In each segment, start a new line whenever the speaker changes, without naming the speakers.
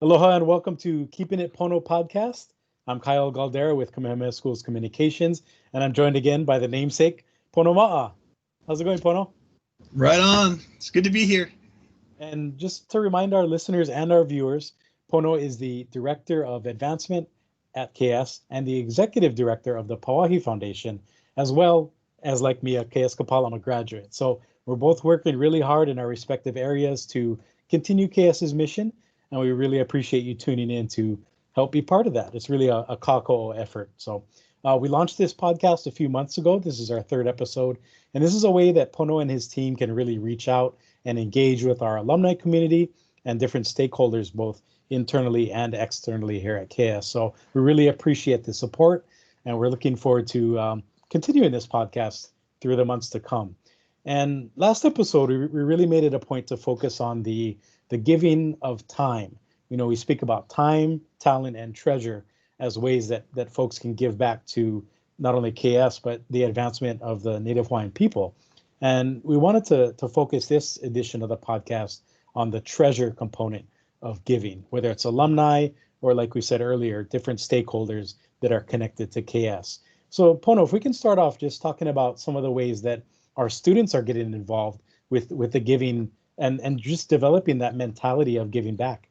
Aloha and welcome to Keeping It Pono Podcast. I'm Kyle Galdera with Kamehameha Schools Communications, and I'm joined again by the namesake, Pono Ma'a. How's it going, Pono?
Right on. It's good to be here.
And just to remind our listeners and our viewers, Pono is the Director of Advancement at KS and the Executive Director of the Pauahi Foundation, as well as, like me, a KS Kapalama graduate. So we're both working really hard in our respective areas to continue KS's mission, and we really appreciate you tuning in to help be part of that. It's really a kāko'o effort. So we launched this podcast a few months ago. This is our third episode, and this is a way that Pono and his team can really reach out and engage with our alumni community and different stakeholders, both internally and externally here at KS. So we really appreciate the support, and we're looking forward to continuing this podcast through the months to come. And last episode, we really made it a point to focus on the giving of time. You know, we speak about time, talent, and treasure as ways that folks can give back to not only KS, but the advancement of the Native Hawaiian people. And we wanted to focus this edition of the podcast on the treasure component of giving, whether it's alumni or, like we said earlier, different stakeholders that are connected to KS. So Pono, if we can start off just talking about some of the ways that our students are getting involved with the giving and just developing that mentality of giving back.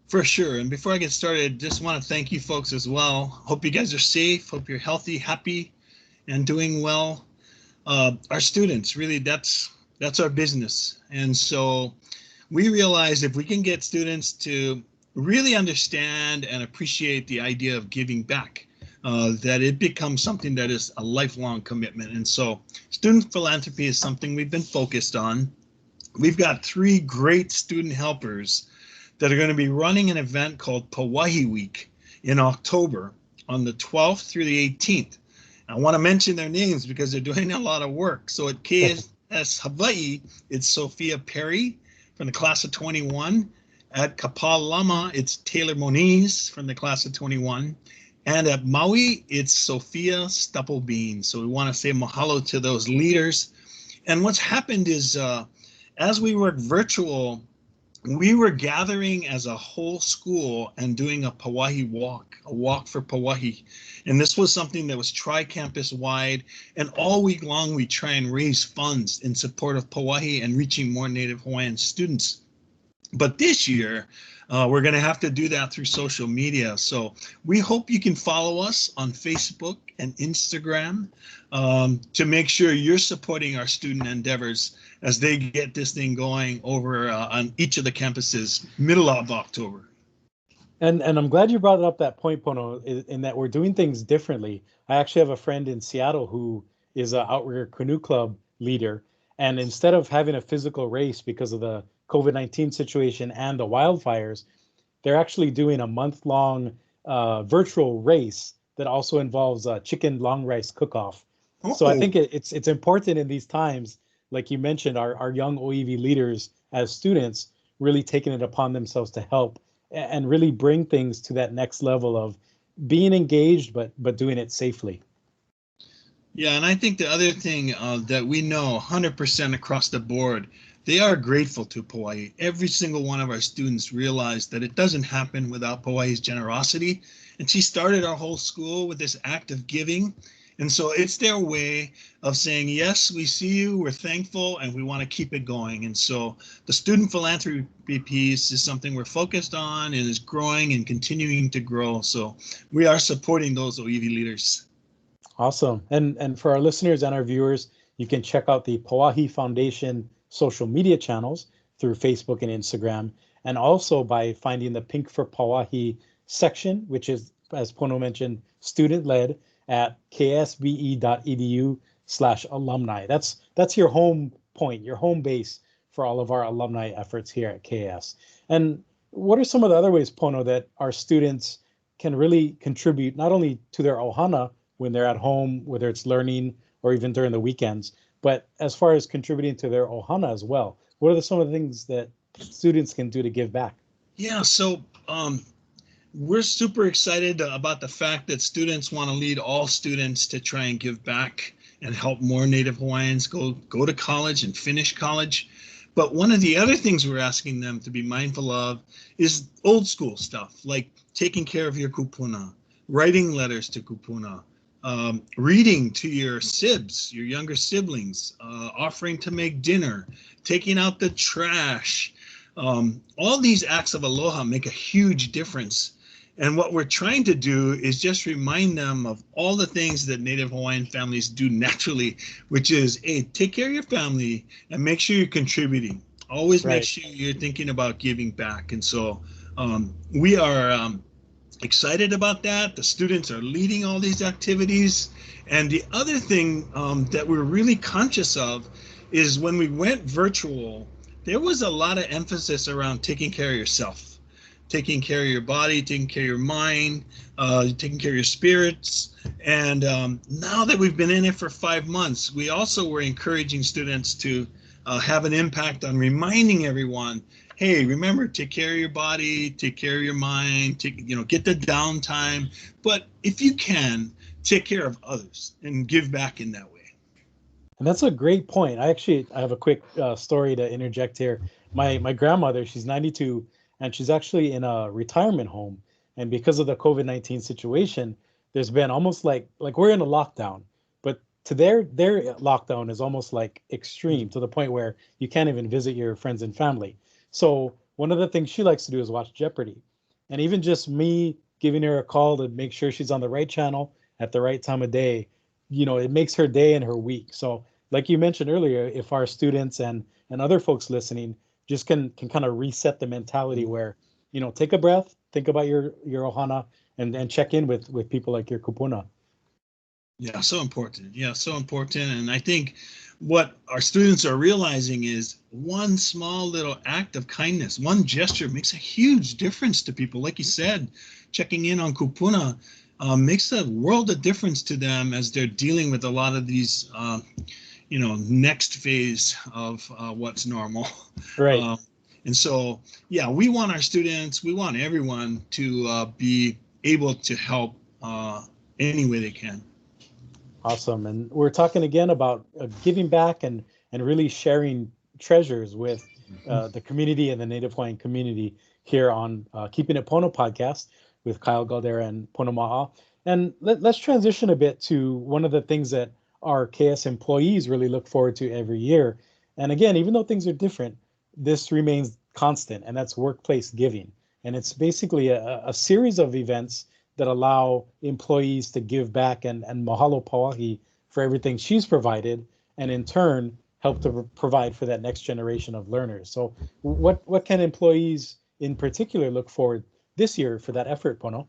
For sure. And before I get started, just want to thank you folks as well. Hope you guys are safe. Hope you're healthy, happy, and doing well. Our students, really, that's our business. And so we realize if we can get students to really understand and appreciate the idea of giving back, that it becomes something that is a lifelong commitment. And so student philanthropy is something we've been focused on. We've got 3 great student helpers that are going to be running an event called Pauahi Week in October on the 12th through the 18th. I want to mention their names because they're doing a lot of work. So at KS Hawaii, it's Sophia Perry from the class of 21. At Kapalama, it's Taylor Moniz from the class of 21. And at Maui, it's Sophia Stupplebean. So we want to say mahalo to those leaders. And what's happened is as we work virtual, we were gathering as a whole school and doing a Pauahi walk, a walk for Pauahi. And this was something that was tri-campus wide. And all week long, we try and raise funds in support of Pauahi and reaching more Native Hawaiian students. But this year, we're going to have to do that through social media. So we hope you can follow us on Facebook and Instagram to make sure you're supporting our student endeavors as they get this thing going over on each of the campuses middle of October.
And I'm glad you brought up that point, Pono, in that we're doing things differently. I actually have a friend in Seattle who is an Outrigger Canoe Club leader. And instead of having a physical race because of the COVID-19 situation and the wildfires, they're actually doing a month-long virtual race that also involves a chicken long rice cook-off. Oh. So I think it's important in these times, like you mentioned, our young ōiwi leaders as students really taking it upon themselves to help and really bring things to that next level of being engaged, but doing it safely.
Yeah, and I think the other thing that we know 100% across the board, they are grateful to Pauahi. Every single one of our students realized that it doesn't happen without Pauahi's generosity. And she started our whole school with this act of giving. And so it's their way of saying, yes, we see you, we're thankful, and we want to keep it going. And so the student philanthropy piece is something we're focused on and is growing and continuing to grow. So we are supporting those ōiwi leaders.
Awesome. And for our listeners and our viewers, you can check out the Pauahi Foundation social media channels through Facebook and Instagram, and also by finding the Pink for Pauahi section, which is, as Pono mentioned, student-led at ksbe.edu/alumni. That's your home point, your home base for all of our alumni efforts here at KS. And what are some of the other ways, Pono, that our students can really contribute not only to their ohana when they're at home, whether it's learning or even during the weekends, but as far as contributing to their ohana as well? What are some of the things that students can do to give back?
Yeah, so we're super excited about the fact that students want to lead all students to try and give back and help more Native Hawaiians go to college and finish college. But one of the other things we're asking them to be mindful of is old school stuff, like taking care of your kupuna, writing letters to kupuna, reading to your sibs, your younger siblings, offering to make dinner, taking out the trash. All these acts of aloha make a huge difference. And what we're trying to do is just remind them of all the things that Native Hawaiian families do naturally, which is, hey, take care of your family and make sure you're contributing. Always make sure you're thinking about giving back. And so we are excited about that. The students are leading all these activities. And the other thing that we're really conscious of is when we went virtual, there was a lot of emphasis around taking care of yourself. Taking care of your body, taking care of your mind, taking care of your spirits. And now that we've been in it for 5 months, we also were encouraging students to have an impact on reminding everyone, hey, remember, take care of your body, take care of your mind, get the downtime. But if you can, take care of others and give back in that way.
And that's a great point. I have a quick story to interject here. My grandmother, she's 92, and she's actually in a retirement home. And because of the COVID-19 situation, there's been almost like we're in a lockdown, but to their lockdown is almost like extreme to the point where you can't even visit your friends and family. So one of the things she likes to do is watch Jeopardy. And even just me giving her a call to make sure she's on the right channel at the right time of day, it makes her day and her week. So like you mentioned earlier, if our students and other folks listening just can kind of reset the mentality where, take a breath, think about your ohana, and check in with people like your kupuna.
Yeah, so important. Yeah, so important. And I think what our students are realizing is one small little act of kindness, one gesture makes a huge difference to people. Like you said, checking in on kupuna makes a world of difference to them as they're dealing with a lot of these next phase of what's normal.
Right.
And so, yeah, we want our students, we want everyone to be able to help any way they can.
Awesome. And we're talking again about giving back and really sharing treasures with the community and the Native Hawaiian community here on Keeping It Pono podcast with Kyle Galdera and Pono Ma'a. And let's transition a bit to one of the things that our KS employees really look forward to every year. And again, even though things are different, this remains constant, and that's workplace giving. And it's basically a series of events that allow employees to give back and mahalo Pauahi for everything she's provided, and in turn help to provide for that next generation of learners. So what can employees in particular look forward this year for that effort, Pono?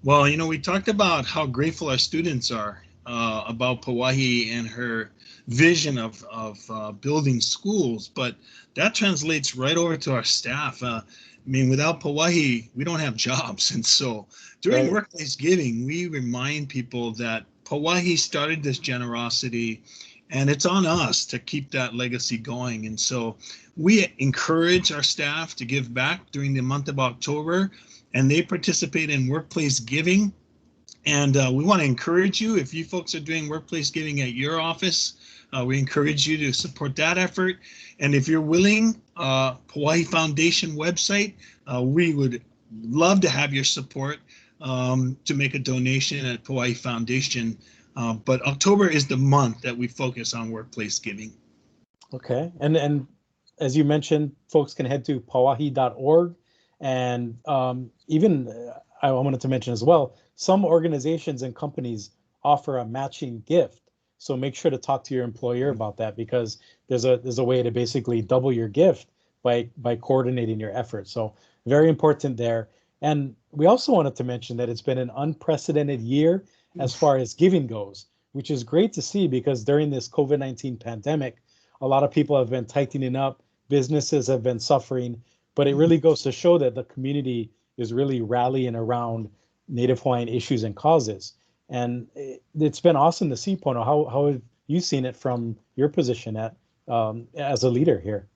Well, we talked about how grateful our students are about Pauahi and her vision of building schools, but that translates right over to our staff. Without Pauahi, we don't have jobs. And so during workplace giving, we remind people that Pauahi started this generosity, and it's on us to keep that legacy going. And so we encourage our staff to give back during the month of October, and they participate in workplace giving. And we want to encourage you, if you folks are doing workplace giving at your office, we encourage you to support that effort. And if you're willing, Pauahi Foundation website, we would love to have your support to make a donation at Pauahi Foundation. But October is the month that we focus on workplace giving.
Okay. And as you mentioned, folks can head to pauahi.org. And even I wanted to mention as well, some organizations and companies offer a matching gift. So make sure to talk to your employer about that, because there's a way to basically double your gift by coordinating your efforts. So very important there. And we also wanted to mention that it's been an unprecedented year as far as giving goes, which is great to see, because during this COVID-19 pandemic, a lot of people have been tightening up, businesses have been suffering, but it really goes to show that the community is really rallying around Native Hawaiian issues and causes. And it's been awesome to see, Pono. How have you seen it from your position as a leader here?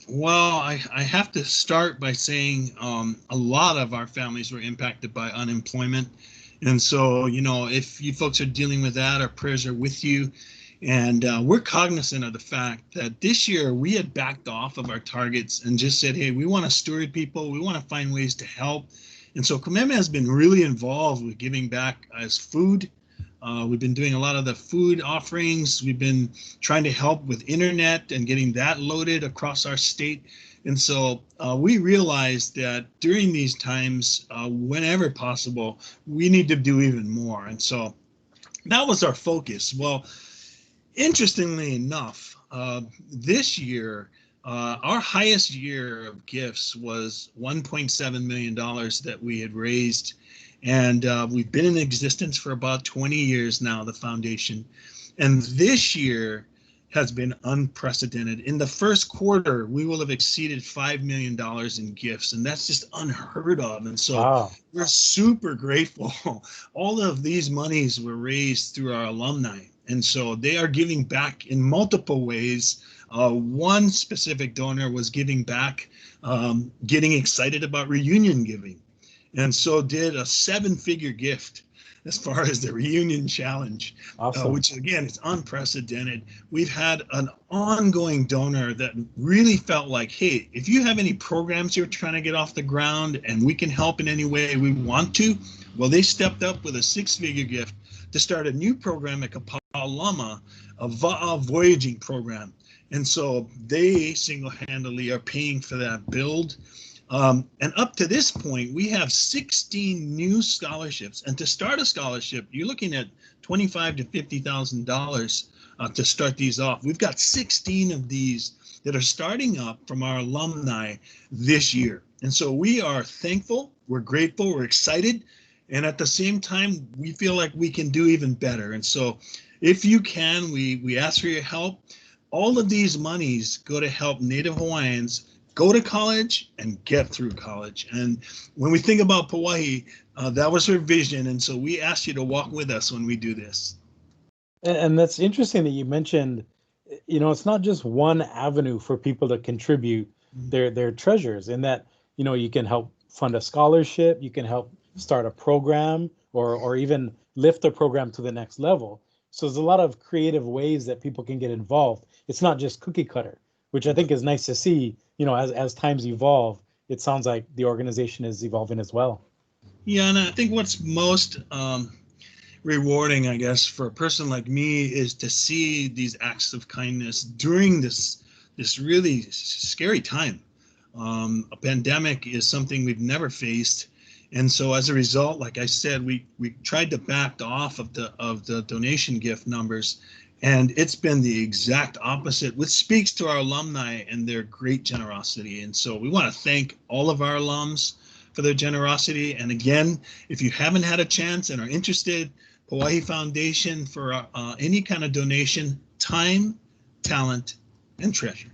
Well, I have to start by saying a lot of our families were impacted by unemployment. And so, if you folks are dealing with that, our prayers are with you. And we're cognizant of the fact that this year we had backed off of our targets and just said, hey, we want to steward people. We want to find ways to help. And so Kamehameha has been really involved with giving back as food. We've been doing a lot of the food offerings. We've been trying to help with internet and getting that loaded across our state. And so we realized that during these times, whenever possible, we need to do even more. And so that was our focus. Well, interestingly enough, this year, our highest year of gifts was $1.7 million that we had raised. And we've been in existence for about 20 years now, the foundation. And this year has been unprecedented. In the first quarter, we will have exceeded $5 million in gifts, and that's just unheard of. And so
Wow.
we're super grateful. All of these monies were raised through our alumni. And so they are giving back in multiple ways. One specific donor was giving back, getting excited about reunion giving. And so did a 7-figure gift as far as the reunion challenge,
Awesome.
which again is unprecedented. We've had an ongoing donor that really felt like, hey, if you have any programs you're trying to get off the ground and we can help in any way we want to, well, they stepped up with a 6-figure gift to start a new program at Kapalama, a Va'a voyaging program. And so they single-handedly are paying for that build. And up to this point, we have 16 new scholarships. And to start a scholarship, you're looking at $25,000 to $50,000 to start these off. We've got 16 of these that are starting up from our alumni this year. And so we are thankful, we're grateful, we're excited. And at the same time, we feel like we can do even better. And so if you can, we ask for your help. All of these monies go to help Native Hawaiians go to college and get through college. And when we think about Pauahi, that was her vision. And so we ask you to walk with us when we do this.
And that's interesting that you mentioned, it's not just one avenue for people to contribute their treasures, in that, you can help fund a scholarship, you can help start a program, or even lift a program to the next level. So there's a lot of creative ways that people can get involved. It's not just cookie cutter, which I think is nice to see. As times evolve, it sounds like the organization is evolving as well.
Yeah, and I think what's most rewarding, I guess, for a person like me is to see these acts of kindness during this really scary time. A pandemic is something we've never faced. And so as a result, like I said, we tried to back off of the donation gift numbers. And it's been the exact opposite, which speaks to our alumni and their great generosity. And so we want to thank all of our alums for their generosity. And again, if you haven't had a chance and are interested, Pauahi Foundation for any kind of donation, time, talent, and treasure.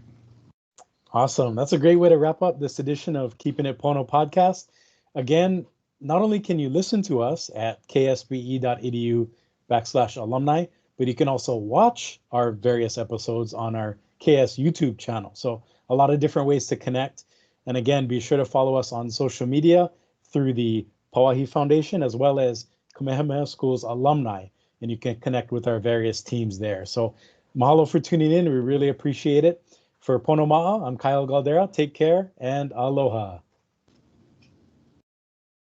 Awesome. That's a great way to wrap up this edition of Keeping It Pono podcast. Again, not only can you listen to us at ksbe.edu/alumni, but you can also watch our various episodes on our KS YouTube channel. So a lot of different ways to connect. And again, be sure to follow us on social media through the Pauahi Foundation, as well as Kamehameha School's alumni. And you can connect with our various teams there. So mahalo for tuning in. We really appreciate it. For Pono Ma'a, I'm Kyle Galdera. Take care and aloha.